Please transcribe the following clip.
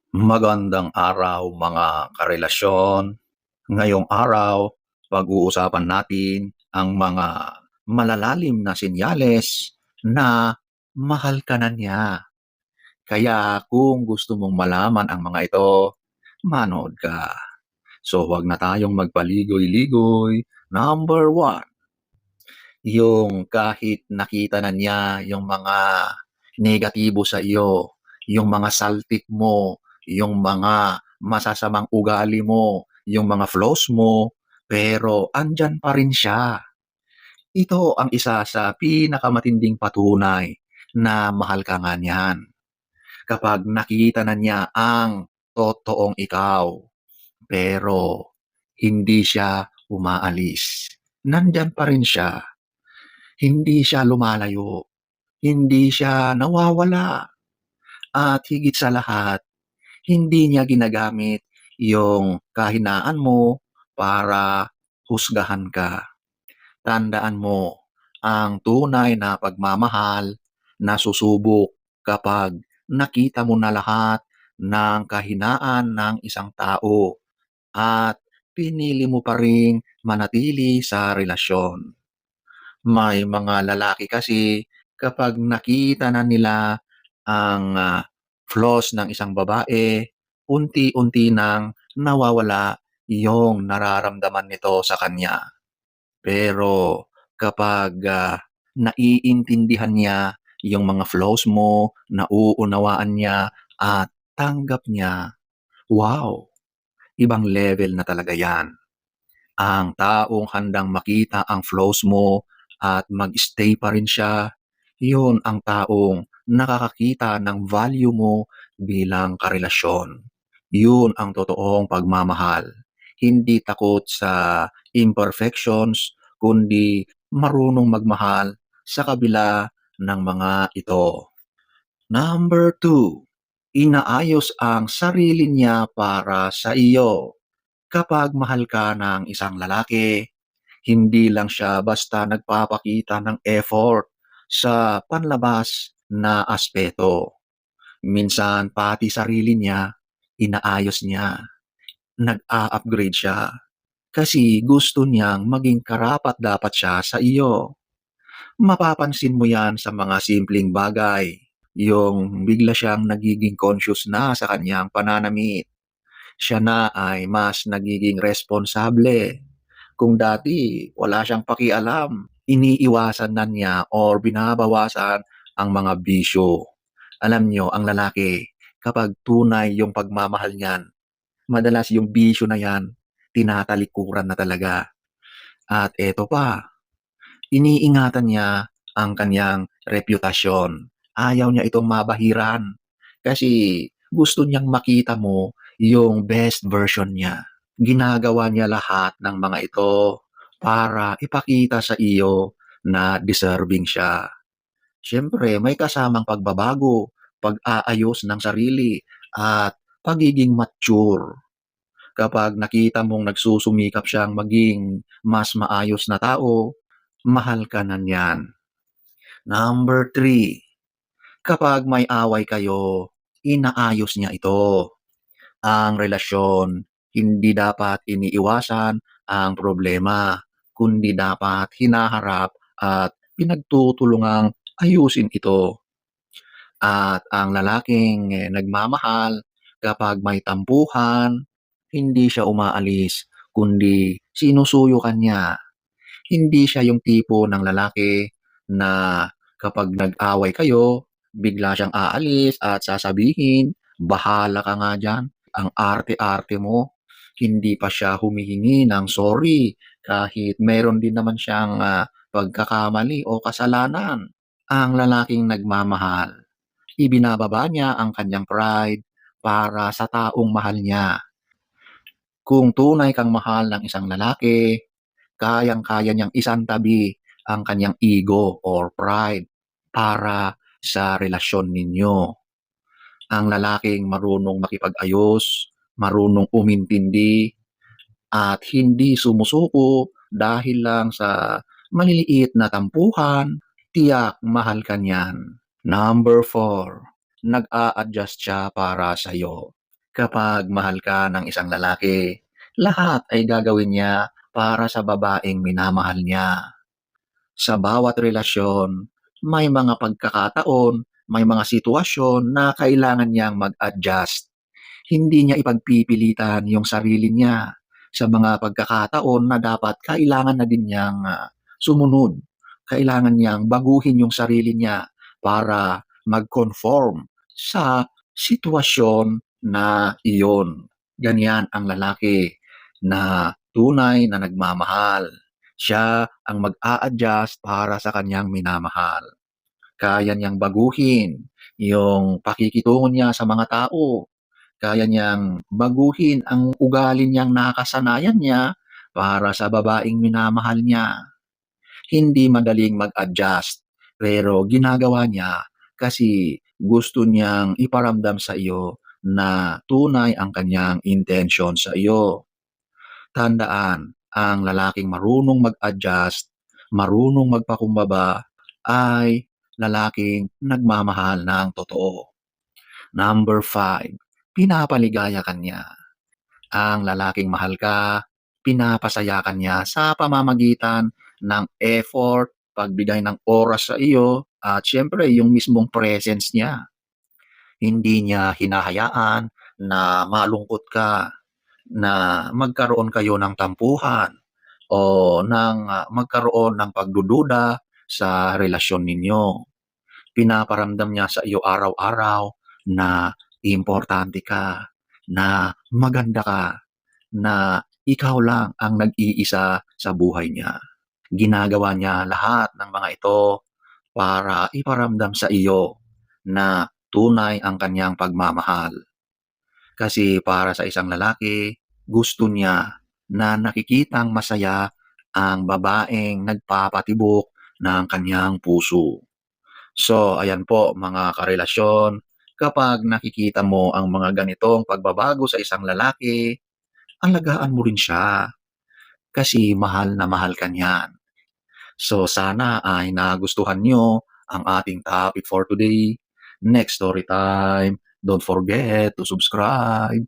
Magandang araw mga karelasyon. Ngayong araw, pag-uusapan natin ang mga malalalim na senyales na mahal ka na niya. Kaya kung gusto mong malaman ang mga ito, manood ka. So huwag na tayong magpaligoy-ligoy. Number one, yung kahit nakita na niya yung mga negatibo sa iyo, yung mga saltik mo, yung mga masasamang ugali mo, yung mga flaws mo, pero andyan pa rin siya. Ito ang isa sa pinakamatinding patunay na mahal ka nga niyan. Kapag nakita na niya ang totoong ikaw, pero hindi siya umaalis. Nandyan pa rin siya. Hindi siya lumalayo. Hindi siya nawawala. At higit sa lahat, hindi niya ginagamit yung kahinaan mo para husgahan ka. Tandaan mo, ang tunay na pagmamahal nasusubok kapag nakita mo na lahat ng kahinaan ng isang tao at pinili mo pa ring manatili sa relasyon. May mga lalaki kasi kapag nakita na nila ang flaws ng isang babae, unti-unti nang nawawala yung nararamdaman nito sa kanya. Pero kapag naiintindihan niya yung mga flaws mo, nauunawaan niya at tanggap niya, wow, ibang level na talaga yan. Ang taong handang makita ang flaws mo at mag-stay pa rin siya, yun ang taong nakakakita ng value mo bilang karelasyon. Yun ang totoong pagmamahal. Hindi takot sa imperfections, kundi marunong magmahal sa kabila ng mga ito. Number two, inaayos ang sarili niya para sa iyo. Kapag mahal ka ng isang lalaki, hindi lang siya basta nagpapakita ng effort sa panlabas na aspeto. Minsan pati sarili niya, inaayos niya, nag-a-upgrade siya. Kasi gusto niyang maging karapat-dapat siya sa iyo. Mapapansin mo yan sa mga simpleng bagay. Yung bigla siyang nagiging conscious na sa kanyang pananamit. Siya na ay mas nagiging responsable. Kung dati wala siyang pakialam, iniiwasan na niya or binabawasan ang mga bisyo. Alam niyo, ang lalaki, kapag tunay yung pagmamahal niyan, madalas yung bisyo na yan, tinatalikuran na talaga. At eto pa, iniingatan niya ang kanyang reputasyon. Ayaw niya itong mabahiran kasi gusto niyang makita mo yung best version niya. Ginagawa niya lahat ng mga ito para ipakita sa iyo na deserving siya. Siyempre, may kasamang pagbabago, pag-aayos ng sarili, at pagiging mature. Kapag nakita mong nagsusumikap siyang maging mas maayos na tao, mahal ka na niyan. Number three, kapag may away kayo, inaayos niya ito. Ang relasyon, hindi dapat iniiwasan ang problema, kundi dapat hinaharap at pinagtutulungang ayusin ito. At ang lalaking nagmamahal, kapag may tampuhan, hindi siya umaalis, kundi sinusuyukan niya. Hindi siya yung tipo ng lalaki na kapag nag-away kayo, bigla siyang aalis at sasabihin, "Bahala ka nga diyan, ang arte-arte mo." Hindi pa siya humihingi ng sorry kahit meron din naman siyang pagkakamali o kasalanan. Ang lalaking nagmamahal, ibinababa niya ang kanyang pride para sa taong mahal niya. Kung tunay kang mahal ng isang lalaki, kayang-kaya niyang isantabi ang kanyang ego or pride para sa relasyon ninyo. Ang lalaking marunong makipag-ayos, marunong umintindi, at hindi sumusuko dahil lang sa maliliit na tampuhan, tiyak mahal ka niyan. Number four, nag-a-adjust siya para sa'yo. Kapag mahal ka ng isang lalaki, lahat ay gagawin niya para sa babaeng minamahal niya. Sa bawat relasyon, may mga pagkakataon, may mga sitwasyon na kailangan niyang mag-adjust. Hindi niya ipagpipilitan yung sarili niya sa mga pagkakataon na dapat kailangan na din niyang sumunod. Kailangan niyang baguhin yung sarili niya para mag-conform sa sitwasyon na iyon. Ganyan ang lalaki na tunay na nagmamahal. Siya ang mag-a-adjust para sa kanyang minamahal. Kaya niyang baguhin yung pakikitungo niya sa mga tao. Kaya niyang baguhin ang ugali niyang nakasanayan niya para sa babaeng minamahal niya. Hindi madaling mag-adjust, pero ginagawa niya kasi gusto niyang iparamdam sa iyo na tunay ang kanyang intention sa iyo. Tandaan, ang lalaking marunong mag-adjust, marunong magpakumbaba, ay lalaking nagmamahal ng totoo. Number 5, pinapaligaya ka niya. Ang lalaking mahal ka, pinapasaya ka niya sa pamamagitan ng effort, pagbigay ng oras sa iyo, at siyempre yung mismong presence niya. Hindi niya hinahayaan na malungkot ka, na magkaroon kayo ng tampuhan o magkaroon ng pagdududa sa relasyon ninyo. Pinaparamdam niya sa iyo araw-araw na importante ka, na maganda ka, na ikaw lang ang nag-iisa sa buhay niya. Ginagawa niya lahat ng mga ito para iparamdam sa iyo na tunay ang kanyang pagmamahal. Kasi para sa isang lalaki, gusto niya na nakikitang masaya ang babaeng nagpapatibok ng kanyang puso. So, ayan po mga karelasyon, kapag nakikita mo ang mga ganitong pagbabago sa isang lalaki, alagaan mo rin siya kasi mahal na mahal ka niyan. So, sana ay nagustuhan nyo ang ating topic for today. Next story time. Don't forget to subscribe.